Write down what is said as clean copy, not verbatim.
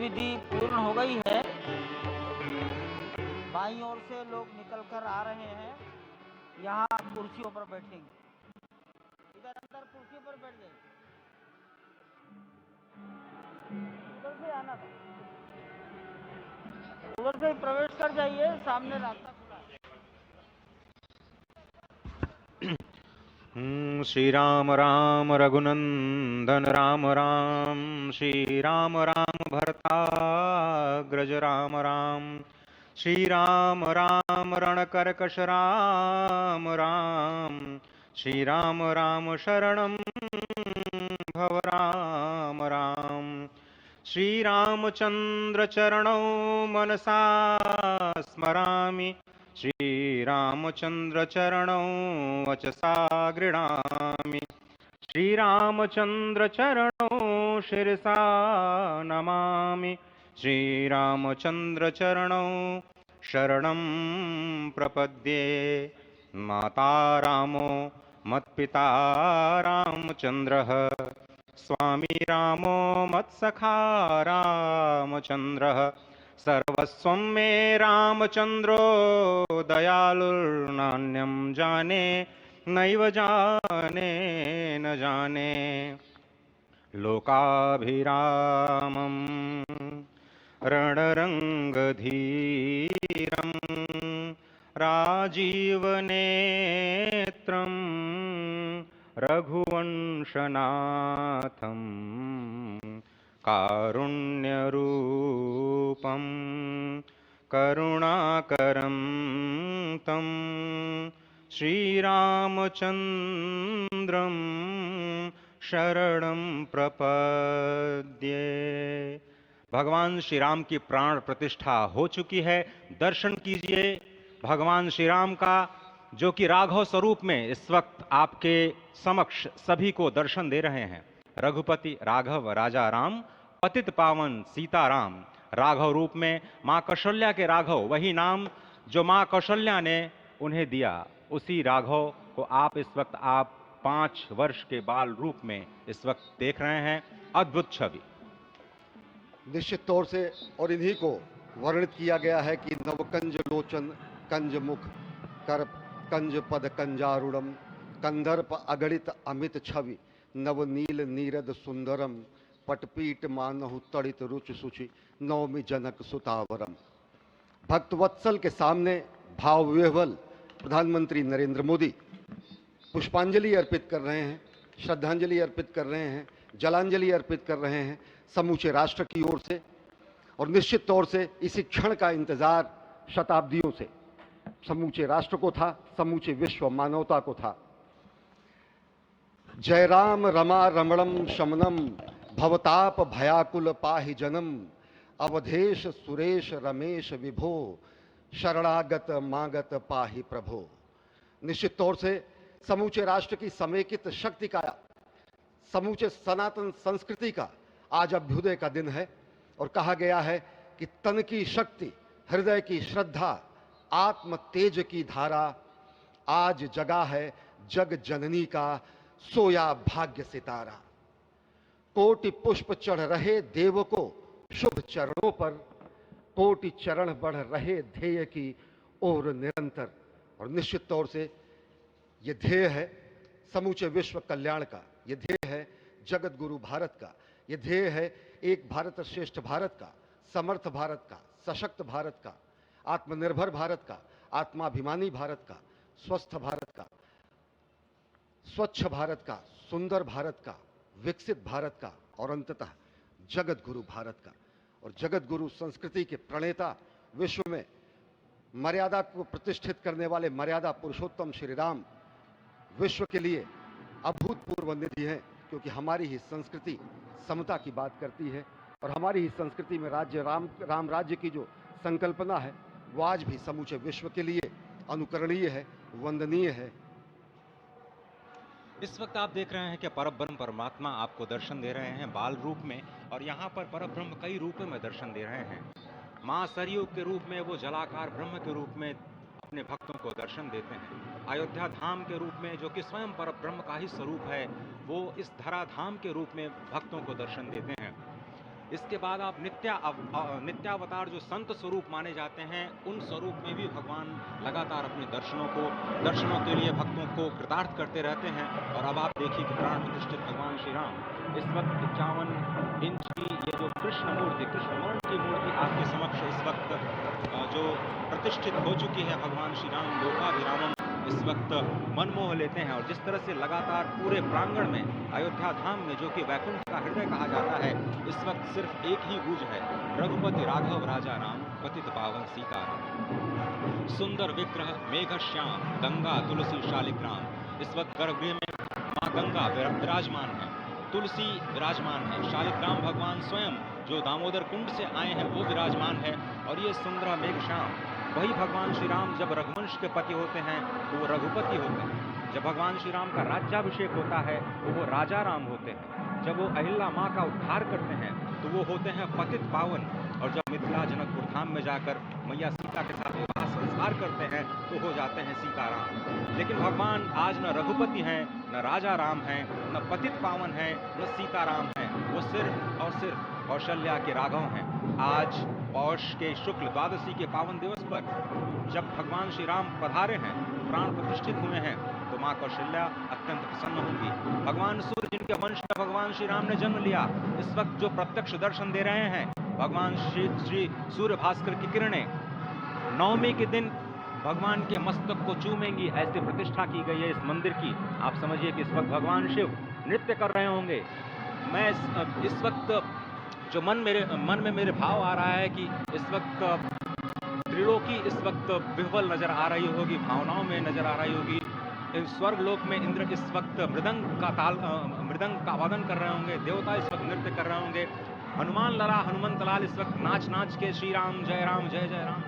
विधि पूर्ण हो गई है। बाईं ओर से लोग निकल कर आ रहे हैं, यहाँ कुर्सियों पर बैठेंगे। इधर अंदर कुर्सी पर बैठ जाइए, उधर से आना था, उधर से प्रवेश कर जाइए, सामने रास्ता खुला है। श्री राम राम रघुनंदन राम राम, श्री राम राम भरताग्रज राम राम, श्री राम राम रणकर्कश राम राम, श्री राम राम शरणं भव राम राम, श्री रामचंद्र चरणौ मनसा स्मरामि, श्रीरामचंद्र चरणौ वचसा गृह्णामि, श्रीरामचंद्र चरणौ शिरसा नमामि, श्रीरामचंद्र चरणौ शरणं प्रपद्ये। माता रामो मत्पिता रामचंद्रः, स्वामी रामो मत्सखा रामचंद्रः, सर्वस्वं मे रामचंद्रो दयालुर्नान्यं जाने नैव जाने न जाने। लोकाभिरामं रणरङ्गधीरं राजीवनेत्रं रघुवंशनाथं, कारुण्यरूपं करुणाकरं तं श्रीरामचन्द्रं शरणं प्रपद्ये। भगवान श्री राम की प्राण प्रतिष्ठा हो चुकी है। दर्शन कीजिए भगवान श्री राम का, जो कि राघव स्वरूप में इस वक्त आपके समक्ष सभी को दर्शन दे रहे हैं। रघुपति राघव राजा राम, पतित पावन सीताराम। राघव रूप में मां कौशल्या के राघव, वही नाम जो मां कौशल्या ने उन्हें दिया, उसी राघव को आप इस वक्त 5 वर्ष के बाल रूप में इस वक्त देख रहे हैं। अद्भुत छवि। निश्चित तौर से, और इन्हीं को वर्णित किया गया है कि नवकंज लोचन कंज मुख, कर कंज पद कंजारुणम, कंदर्प अगणित अमित छवि, नवनील नीरद सुंदरम, पटपीट मानहु तड़ित रुचि सुचि, नवमी जनक सुतावरम। भक्तवत्सल के सामने भाव विह्वल प्रधानमंत्री नरेंद्र मोदी पुष्पांजलि अर्पित कर रहे हैं, श्रद्धांजलि अर्पित कर रहे हैं, जलांजलि अर्पित कर रहे हैं समूचे राष्ट्र की ओर से। और निश्चित तौर से इसी क्षण का इंतजार शताब्दियों से समूचे राष्ट्र को था, समूचे विश्व मानवता को था। जय राम रमा रमणम शमनम, भवताप भयाकुल पाहि जनम, अवधेश सुरेश रमेश विभो, शरणागत मागत पाहि प्रभो। निश्चित तौर से समूचे राष्ट्र की समेकित शक्ति का, समूचे सनातन संस्कृति का आज अभ्युदय का दिन है। और कहा गया है कि तन की शक्ति, हृदय की श्रद्धा, आत्म तेज की धारा आज जगा है जग जननी का सोया भाग्य सितारा। कोटि पुष्प चढ़ रहे देव को शुभ चरणों पर, कोटि चरण बढ़ रहे ध्येय की ओर निरंतर। और निश्चित तौर से ये ध्येय है समूचे विश्व कल्याण का, ये ध्येय है जगत गुरु भारत का, ये ध्येय है एक भारत श्रेष्ठ भारत का, समर्थ भारत का, सशक्त भारत का, आत्मनिर्भर भारत का, आत्माभिमानी भारत का, स्वस्थ भारत का, स्वच्छ भारत का, सुंदर भारत का, विकसित भारत का, और अंततः जगत गुरु भारत का। और जगत गुरु संस्कृति के प्रणेता, विश्व में मर्यादा को प्रतिष्ठित करने वाले मर्यादा पुरुषोत्तम श्री राम विश्व के लिए अभूतपूर्व निधि है, क्योंकि हमारी ही संस्कृति समता की बात करती है। और हमारी ही संस्कृति में राज्य राम राज्य की जो संकल्पना है, वो आज भी समूचे विश्व के लिए अनुकरणीय है, वंदनीय है। इस वक्त आप देख रहे हैं कि परब्रह्म परमात्मा आपको दर्शन दे रहे हैं बाल रूप में, और यहाँ पर परब्रह्म कई रूपों में दर्शन दे रहे हैं। माँ सरयू के रूप में वो जलाकार ब्रह्म के रूप में अपने भक्तों को दर्शन देते हैं। अयोध्या धाम के रूप में, जो कि स्वयं परब्रह्म का ही स्वरूप है, वो इस धरा धाम के रूप में भक्तों को दर्शन देते हैं। इसके बाद आप नित्यावतार जो संत स्वरूप माने जाते हैं, उन स्वरूप में भी भगवान लगातार अपने दर्शनों के लिए भक्तों को कृतार्थ करते रहते हैं। और अब आप देखिए कि प्राण प्रतिष्ठित भगवान श्री राम इस वक्त 51 इंच की ये जो कृष्ण वर्ण की मूर्ति आपके समक्ष इस वक्त जो प्रतिष्ठित हो चुकी है, भगवान श्री राम लोकाभिरामम इस वक्त मन मोह लेते हैं। और जिस तरह से लगातार पूरे प्रांगण में अयोध्या धाम में, जो कि वैकुंठ का हृदय कहा जाता है, इस वक्त सिर्फ एक ही गूंज है, रघुपति राघव राजा राम, पतित पावन सीताराम। सुंदर विग्रह मेघ श्याम, गंगा तुलसी शालिग्राम। इस वक्त गर्भगृह में माँ गंगा विराजमान है, तुलसी विराजमान है, शालिग्राम भगवान स्वयं जो दामोदर कुंड से आए हैं वो विराजमान है। और ये सुंदर मेघ श्याम, वही भगवान श्री राम जब रघुवंश के पति होते हैं तो वो रघुपति होते हैं। जब भगवान श्री राम का राज्याभिषेक होता है तो वो राजा राम होते हैं। जब वो अहिल्या माँ का उद्धार करते हैं तो वो होते हैं पतित पावन। और जब मिथिला जनकपुर धाम में जाकर मैया सीता के साथ विवाह संस्कार करते हैं तो हो जाते हैं सीताराम। लेकिन भगवान आज न रघुपति हैं, न राजा राम हैं, न पतित पावन हैं, न सीताराम हैं। वो सिर्फ और सिर्फ कौशल्या के राघव हैं। आज पौष के शुक्ल द्वादशी के पावन दिवस पर जब भगवान श्री राम पधारे हैं, प्राण प्रतिष्ठित हुए हैं, तो माँ कौशल्या अत्यंत प्रसन्न होंगी। भगवान सूर्य जिनके वंश में भगवान श्री राम ने जन्म लिया, इस वक्त जो प्रत्यक्ष दर्शन दे रहे हैं, भगवान श्री सूर्य भास्कर की किरणें नवमी के दिन भगवान के मस्तक को चूमेंगी, ऐसी प्रतिष्ठा की गई है इस मंदिर की। आप समझिए कि इस वक्त भगवान शिव नृत्य कर रहे होंगे। मैं इस वक्त जो मन में मेरे भाव आ रहा है कि इस वक्त त्रिलोकी इस वक्त विह्वल नजर आ रही होगी, भावनाओं में नजर आ रही होगी। स्वर्ग लोक में इंद्र इस वक्त मृदंग का वादन कर रहे होंगे, देवता इस वक्त नृत्य कर रहे होंगे। हनुमान लला हनुमंत लाल इस वक्त नाच नाच के श्री राम जय राम जय जय राम